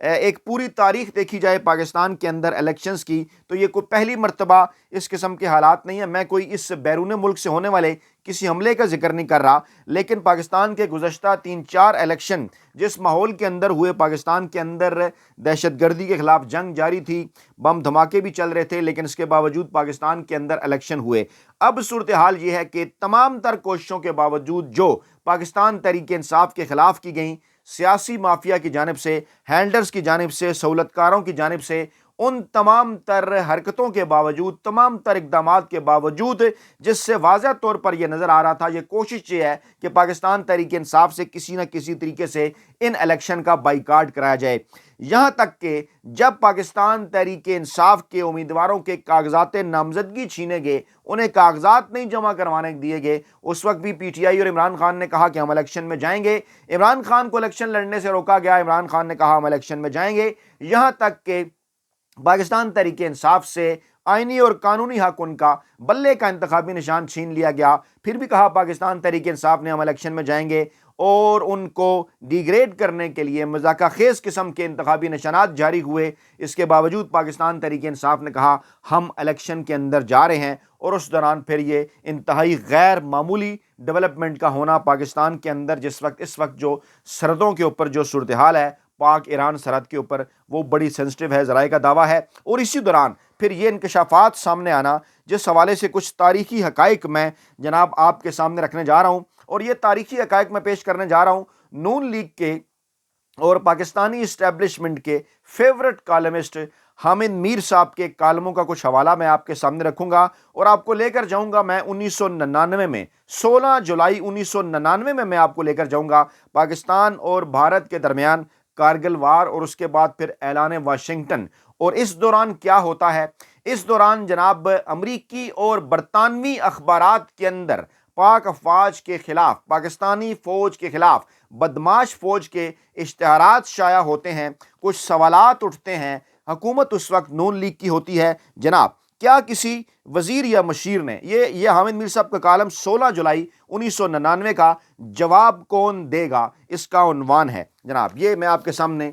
ایک پوری تاریخ دیکھی جائے پاکستان کے اندر الیکشنز کی تو یہ کوئی پہلی مرتبہ اس قسم کے حالات نہیں ہیں. میں کوئی اس بیرون ملک سے ہونے والے کسی حملے کا ذکر نہیں کر رہا, لیکن پاکستان کے گزشتہ 3-4 الیکشن جس ماحول کے اندر ہوئے, پاکستان کے اندر دہشت گردی کے خلاف جنگ جاری تھی, بم دھماکے بھی چل رہے تھے, لیکن اس کے باوجود پاکستان کے اندر الیکشن ہوئے. اب صورتحال یہ ہے کہ تمام تر کوششوں کے باوجود جو پاکستان تحریک انصاف کے خلاف کی گئیں, سیاسی مافیا کی جانب سے, ہینڈلرز کی جانب سے, سہولتکاروں کی جانب سے, ان تمام تر حرکتوں کے باوجود, تمام تر اقدامات کے باوجود, جس سے واضح طور پر یہ نظر آ رہا تھا, یہ کوشش یہ ہے کہ پاکستان تحریک انصاف سے کسی نہ کسی طریقے سے ان الیکشن کا بائیکاٹ کرایا جائے. یہاں تک کہ جب پاکستان تحریک انصاف کے امیدواروں کے کاغذات نامزدگی چھینے گئے, انہیں کاغذات نہیں جمع کروانے دیے گئے, اس وقت بھی پی ٹی آئی اور عمران خان نے کہا کہ ہم الیکشن میں جائیں گے. عمران خان کو الیکشن لڑنے سے روکا گیا, عمران خان نے کہا ہم الیکشن میں جائیں گے. یہاں تک کہ پاکستان تحریک انصاف سے آئینی اور قانونی حق ان کا بلے کا انتخابی نشان چھین لیا گیا. پھر بھی کہا پاکستان تحریک انصاف نے ہم الیکشن میں جائیں گے, اور ان کو ڈیگریڈ کرنے کے لیے مذاکرہ خیز قسم کے انتخابی نشانات جاری ہوئے. اس کے باوجود پاکستان تحریک انصاف نے کہا ہم الیکشن کے اندر جا رہے ہیں, اور اس دوران پھر یہ انتہائی غیر معمولی ڈیولپمنٹ کا ہونا پاکستان کے اندر, اس وقت جو سرحدوں کے اوپر جو صورتحال ہے, پاک ایران سرحد کے اوپر, وہ بڑی سینسٹیو ہے, ذرائع کا دعویٰ ہے. اور اسی دوران پھر یہ انکشافات سامنے آنا, جس حوالے سے کچھ تاریخی حقائق میں جناب آپ کے سامنے رکھنے جا رہا ہوں, اور یہ تاریخی حقائق میں پیش کرنے جا رہا ہوں نون لیگ کے اور پاکستانی اسٹیبلشمنٹ کے فیورٹ کالمسٹ حامد میر صاحب کے کالموں کا کچھ حوالہ میں آپ کے سامنے رکھوں گا, اور آپ کو لے کر جاؤں گا میں 1999 میں, 16 جولائی 1999 میں آپ کو لے کر جاؤں گا پاکستان اور بھارت کے درمیان کارگل وار, اور اس کے بعد پھر اعلان واشنگٹن. اور اس دوران کیا ہوتا ہے؟ اس دوران جناب امریکی اور برطانوی اخبارات کے اندر پاک افواج کے خلاف, پاکستانی فوج کے خلاف, بدماش فوج کے اشتہارات شائع ہوتے ہیں. کچھ سوالات اٹھتے ہیں. حکومت اس وقت نون لیگ کی ہوتی ہے جناب. کیا کسی وزیر یا مشیر نے, یہ حامد میر صاحب کا کالم 16 جولائی 1999 کا, جواب کون دے گا, اس کا عنوان ہے جناب. یہ میں آپ کے سامنے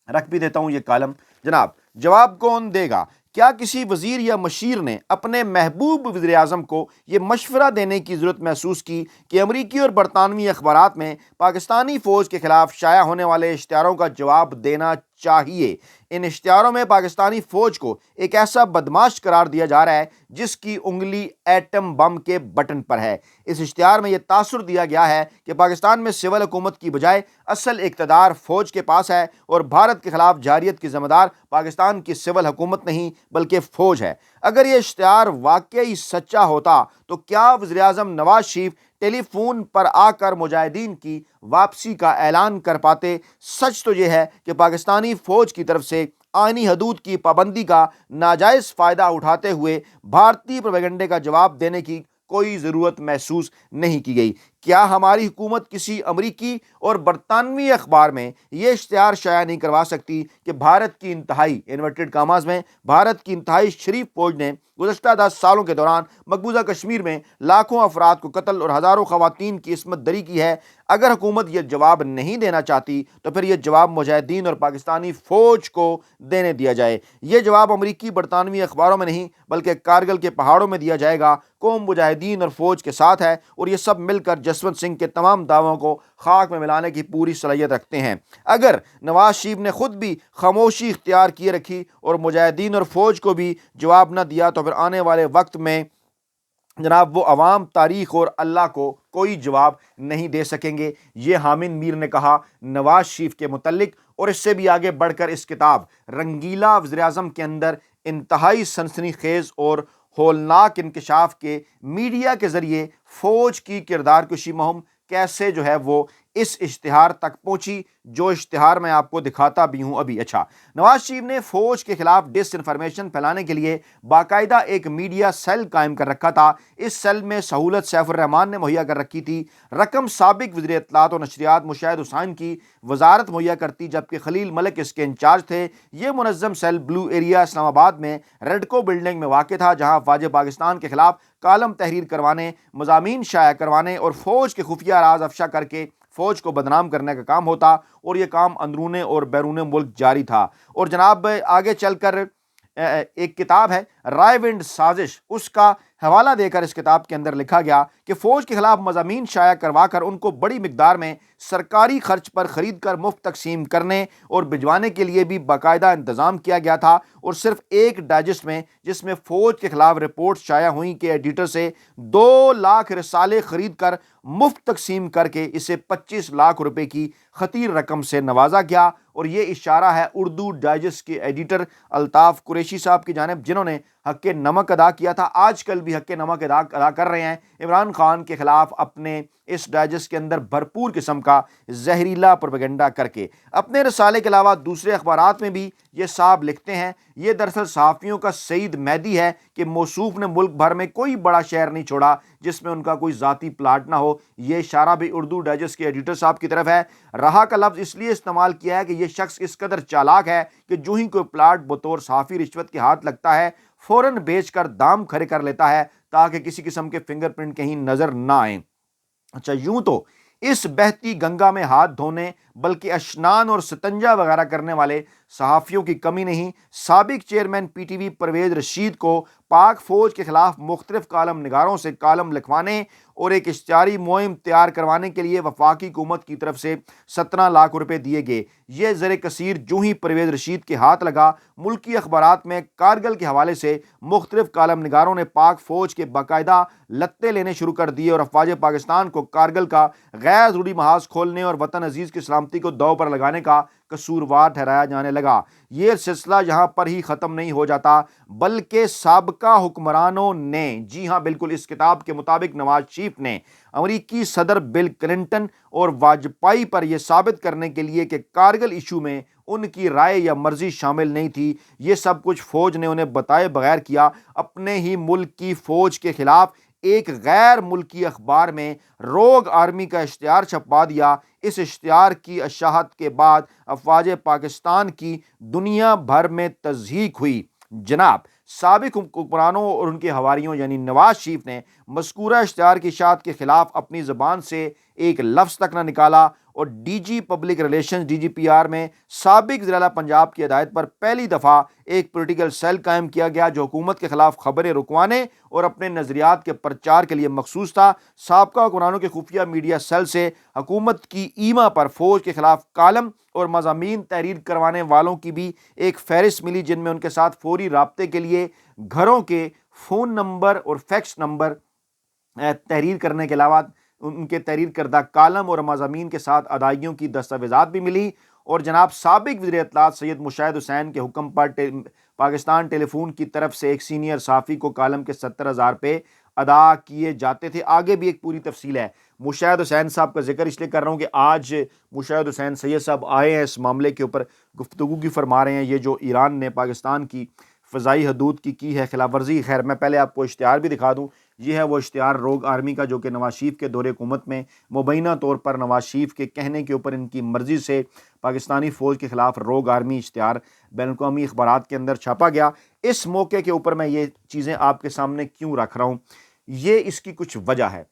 رکھ بھی دیتا ہوں یہ کالم جناب. جواب کون دے گا؟ کیا کسی وزیر یا مشیر نے اپنے محبوب وزیر اعظم کو یہ مشورہ دینے کی ضرورت محسوس کی کہ امریکی اور برطانوی اخبارات میں پاکستانی فوج کے خلاف شائع ہونے والے اشتہاروں کا جواب دینا چاہیے؟ ان اشتہاروں میں پاکستانی فوج کو ایک ایسا بدماش قرار دیا جا رہا ہے جس کی انگلی ایٹم بم کے بٹن پر ہے. اس اشتہار میں یہ تاثر دیا گیا ہے کہ پاکستان میں سول حکومت کی بجائے اصل اقتدار فوج کے پاس ہے, اور بھارت کے خلاف جارحیت کی ذمہ دار پاکستان کی سول حکومت نہیں بلکہ فوج ہے. اگر یہ اشتہار واقعی سچا ہوتا تو کیا وزیر اعظم نواز شریف ٹیلی فون پر آ کر مجاہدین کی واپسی کا اعلان کر پاتے؟ سچ تو یہ ہے کہ پاکستانی فوج کی طرف سے آئینی حدود کی پابندی کا ناجائز فائدہ اٹھاتے ہوئے بھارتی پروپیگنڈے کا جواب دینے کی کوئی ضرورت محسوس نہیں کی گئی. کیا ہماری حکومت کسی امریکی اور برطانوی اخبار میں یہ اشتہار شائع نہیں کروا سکتی کہ بھارت کی انتہائی انورٹڈ کاماز میں بھارت کی انتہائی شریف فوج نے گزشتہ 10 سالوں کے دوران مقبوضہ کشمیر میں لاکھوں افراد کو قتل اور ہزاروں خواتین کی عصمت دری کی ہے؟ اگر حکومت یہ جواب نہیں دینا چاہتی تو پھر یہ جواب مجاہدین اور پاکستانی فوج کو دینے دیا جائے. یہ جواب امریکی برطانوی اخباروں میں نہیں بلکہ کارگل کے پہاڑوں میں دیا جائے گا. قوم مجاہدین اور فوج کے ساتھ ہے, اور یہ سب مل کر جسونت سنگھ کے تمام دعووں کو خاک میں ملانے کی پوری صلاحیت رکھتے ہیں. اگر نواز شریف نے خود بھی خاموشی اختیار کیے رکھی اور مجاہدین اور فوج کو بھی جواب نہ دیا تو پھر آنے والے وقت میں جناب وہ عوام, تاریخ اور اللہ کو کوئی جواب نہیں دے سکیں گے. یہ حامد میر نے کہا نواز شریف کے متعلق. اور اس سے بھی آگے بڑھ کر اس کتاب رنگیلا وزیر اعظم کے اندر انتہائی سنسنی خیز اور ہولناک انکشاف کے میڈیا کے ذریعے فوج کی کردار کشی مہم کیسے جو ہے وہ اس اشتہار تک پہنچی, جو اشتہار میں آپ کو دکھاتا بھی ہوں ابھی. اچھا, نواز شریف نے فوج کے خلاف ڈس انفارمیشن پھیلانے کے لیے باقاعدہ ایک میڈیا سیل قائم کر رکھا تھا. اس سیل میں سہولت سیف الرحمان نے مہیا کر رکھی تھی. رقم سابق وزیر اطلاعات و نشریات مشاہد حسین کی وزارت مہیا کرتی, جبکہ خلیل ملک اس کے انچارج تھے. یہ منظم سیل بلو ایریا اسلام آباد میں ریڈکو بلڈنگ میں واقع تھا, جہاں افواج پاکستان کے خلاف کالم تحریر کروانے, مضامین شائع کروانے اور فوج کے خفیہ راز افشا کر کے فوج کو بدنام کرنے کا کام ہوتا اور یہ کام اندرون اور بیرون ملک جاری تھا۔ اور جناب آگے چل کر ایک کتاب ہے رائے ونڈ سازش، اس کا حوالہ دے کر اس کتاب کے اندر لکھا گیا کہ فوج کے خلاف مضامین شائع کروا کر ان کو بڑی مقدار میں سرکاری خرچ پر خرید کر مفت تقسیم کرنے اور بھجوانے کے لیے بھی باقاعدہ انتظام کیا گیا تھا، اور صرف ایک ڈائجسٹ میں جس میں فوج کے خلاف رپورٹ شائع ہوئیں کہ ایڈیٹر سے 2 لاکھ رسالے خرید کر مفت تقسیم کر کے اسے 25 لاکھ روپے کی خطیر رقم سے نوازا گیا۔ اور یہ اشارہ ہے اردو ڈائجسٹ کے ایڈیٹر الطاف قریشی صاحب کی جانب، جنہوں نے حق نمک ادا کیا تھا، آج کل بھی حق نمک ادا کر رہے ہیں عمران خان کے خلاف اپنے اس ڈائجسٹ کے اندر بھرپور قسم کا زہریلا پروپیگنڈا کر کے۔ اپنے رسالے کے علاوہ دوسرے اخبارات میں بھی یہ صاحب لکھتے ہیں، یہ دراصل صحافیوں کا سعید مہدی ہے کہ موصوف نے ملک بھر میں کوئی بڑا شہر نہیں چھوڑا جس میں ان کا کوئی ذاتی پلاٹ نہ ہو۔ یہ اشارہ بھی اردو ڈائجسٹ کے ایڈیٹر صاحب کی طرف ہے۔ رہا کا لفظ اس لیے استعمال کیا ہے کہ یہ شخص اس قدر چالاک ہے کہ جو ہی کوئی پلاٹ بطور صحافی رشوت کے ہاتھ لگتا ہے فوراً بیچ کر دام کھڑے کر لیتا ہے تاکہ کسی قسم کے فنگر پرنٹ کہیں نظر نہ آئیں۔ اچھا، یوں تو اس بہتی گنگا میں ہاتھ دھونے بلکہ اشنان اور ستنجا وغیرہ کرنے والے صحافیوں کی کمی نہیں۔ سابق chairman P T V Pervaiz Rashid کو پاک فوج کے خلاف مختلف کالم نگاروں سے کالم لکھوانے اور ایک اشتہاری مہم تیار کروانے کے لیے وفاقی حکومت کی طرف سے 17 لاکھ روپے دیے گئے۔ یہ زر کثیر جو ہی پرویز رشید کے ہاتھ لگا، ملکی اخبارات میں کارگل کے حوالے سے مختلف کالم نگاروں نے پاک فوج کے باقاعدہ لتے لینے شروع کر دیے اور افواج پاکستان کو کارگل کا غیر ضروری محاذ کھولنے اور وطن عزیز کی سلامتی کو داؤ پر لگانے کا قصوروار ٹھہرایا جانے لگا۔ یہ سلسلہ یہاں پر ہی ختم نہیں ہو جاتا بلکہ سابقہ حکمرانوں نے، جی ہاں بالکل، اس کتاب کے مطابق نواز شریف نے امریکی صدر بل کلنٹن اور واجپئی پر یہ ثابت کرنے کے لیے کہ کارگل ایشو میں ان کی رائے یا مرضی شامل نہیں تھی، یہ سب کچھ فوج نے انہیں بتائے بغیر کیا۔ اپنے ہی ملک کی فوج کے خلاف ایک غیر ملکی اخبار میں روگ آرمی کا اشتہار چھپوا دیا۔ اس اشتہار کی اشاعت کے بعد افواج پاکستان کی دنیا بھر میں تضحیک ہوئی۔ جناب سابق حکمرانوں اور ان کے حواریوں یعنی نواز شریف نے مذکورہ اشتہار کی اشاعت کے خلاف اپنی زبان سے ایک لفظ تک نہ نکالا، اور D G public relations D G P R میں سابق وزیر اعلیٰ پنجاب کی ہدایت پر پہلی دفعہ ایک پولیٹیکل سیل قائم کیا گیا جو حکومت کے خلاف خبریں رکوانے اور اپنے نظریات کے پرچار کے لیے مخصوص تھا۔ سابقہ حکمرانوں کے خفیہ میڈیا سیل سے حکومت کی ایما پر فوج کے خلاف کالم اور مضامین تحریر کروانے والوں کی بھی ایک فہرست ملی، جن میں ان کے ساتھ فوری رابطے کے لیے گھروں کے فون نمبر اور فیکس نمبر تحریر کرنے کے علاوہ ان کے تحریر کردہ کالم اور مضامین کے ساتھ ادائیگیوں کی دستاویزات بھی ملی۔ اور جناب سابق وزیر اطلاعات سید مشاہد حسین کے حکم پر پاکستان ٹیلی فون کی طرف سے ایک سینئر صحافی کو کالم کے 70,000 روپے ادا کیے جاتے تھے۔ آگے بھی ایک پوری تفصیل ہے۔ مشاہد حسین صاحب کا ذکر اس لیے کر رہا ہوں کہ آج مشاہد حسین سید صاحب آئے ہیں اس معاملے کے اوپر گفتگو کی فرما رہے ہیں، یہ جو ایران نے پاکستان کی فضائی حدود کی ہے خلاف ورزی۔ خیر میں پہلے آپ کو اشتہار بھی دکھا دوں، یہ ہے وہ اشتہار روگ آرمی کا جو کہ نواز شریف کے دور حکومت میں مبینہ طور پر نواز شریف کے کہنے کے اوپر ان کی مرضی سے پاکستانی فوج کے خلاف روگ آرمی اشتہار بین الاقوامی اخبارات کے اندر چھاپا گیا۔ اس موقع کے اوپر میں یہ چیزیں آپ کے سامنے کیوں رکھ رہا ہوں، یہ اس کی کچھ وجہ ہے۔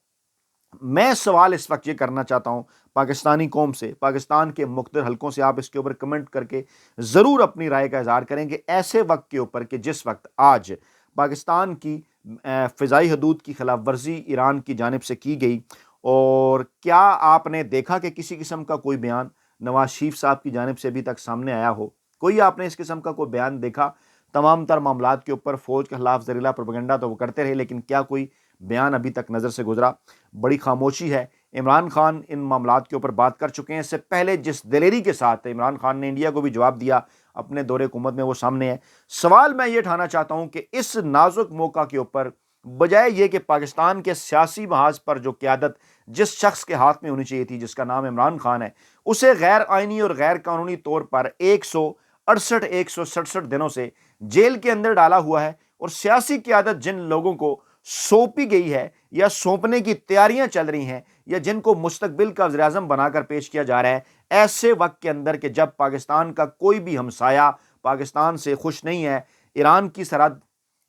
میں سوال اس وقت یہ کرنا چاہتا ہوں پاکستانی قوم سے، پاکستان کے مختلف حلقوں سے، آپ اس کے اوپر کمنٹ کر کے ضرور اپنی رائے کا اظہار کریں کہ ایسے وقت کے اوپر کہ جس وقت آج پاکستان کی فضائی حدود کی خلاف ورزی ایران کی جانب سے کی گئی، اور کیا آپ نے دیکھا کہ کسی قسم کا کوئی بیان نواز شریف صاحب کی جانب سے ابھی تک سامنے آیا ہو؟ کوئی آپ نے اس قسم کا کوئی بیان دیکھا؟ تمام تر معاملات کے اوپر فوج کے خلاف زہریلا پروپیگنڈا تو وہ کرتے رہے، لیکن کیا کوئی بیان ابھی تک نظر سے گزرا؟ بڑی خاموشی ہے۔ عمران خان ان معاملات کے اوپر بات کر چکے ہیں، اس سے پہلے جس دلیری کے ساتھ عمران خان نے انڈیا کو بھی جواب دیا اپنے دور حکومت میں، وہ سامنے ہے۔ سوال میں یہ اٹھانا چاہتا ہوں کہ اس نازک موقع کے اوپر بجائے یہ کہ پاکستان کے سیاسی محاذ پر جو قیادت جس شخص کے ہاتھ میں ہونی چاہیے تھی، جس کا نام عمران خان ہے، اسے غیر آئینی اور غیر قانونی طور پر 167 دنوں سے جیل کے اندر ڈالا ہوا ہے، اور سیاسی قیادت جن لوگوں کو سونپی گئی ہے یا سونپنے کی تیاریاں چل رہی ہیں یا جن کو مستقبل کا وزیر اعظم بنا کر پیش کیا جا رہا ہے، ایسے وقت کے اندر کہ جب پاکستان کا کوئی بھی ہمسایہ پاکستان سے خوش نہیں ہے، ایران کی سرحد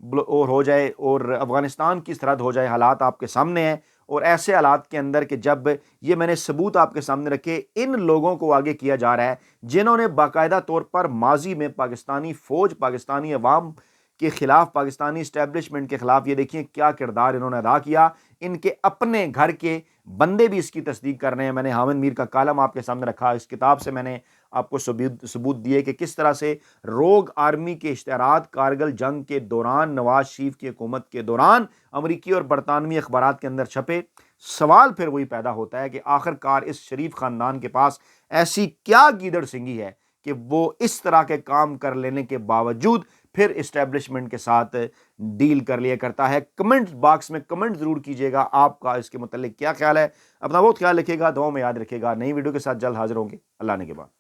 اور ہو جائے اور افغانستان کی سرحد ہو جائے، حالات آپ کے سامنے ہیں، اور ایسے حالات کے اندر کہ جب یہ میں نے ثبوت آپ کے سامنے رکھے، ان لوگوں کو آگے کیا جا رہا ہے جنہوں نے باقاعدہ طور پر ماضی میں پاکستانی فوج، پاکستانی عوام کے خلاف، پاکستانی اسٹیبلشمنٹ کے خلاف، یہ دیکھیں کیا کردار انہوں نے ادا کیا۔ ان کے اپنے گھر کے بندے بھی اس کی تصدیق کر رہے ہیں۔ میں نے حامد میر کا کالم آپ کے سامنے رکھا، اس کتاب سے میں نے آپ کو ثبوت دیے کہ کس طرح سے روگ آرمی کے اشتہارات کارگل جنگ کے دوران، نواز شریف کی حکومت کے دوران امریکی اور برطانوی اخبارات کے اندر چھپے۔ سوال پھر وہی پیدا ہوتا ہے کہ آخر کار اس شریف خاندان کے پاس ایسی کیا گیدڑ سنگھی ہے کہ وہ اس طرح کے کام کر لینے کے باوجود پھر اسٹیبلشمنٹ کے ساتھ ڈیل کر لیا کرتا ہے۔ کمنٹ باکس میں کمنٹ ضرور کیجئے گا، آپ کا اس کے متعلق کیا خیال ہے۔ اپنا بہت خیال رکھیے گا، دعاؤں میں یاد رکھیے گا۔ نئی ویڈیو کے ساتھ جلد حاضر ہوں گے۔ اللہ نے کے بعد۔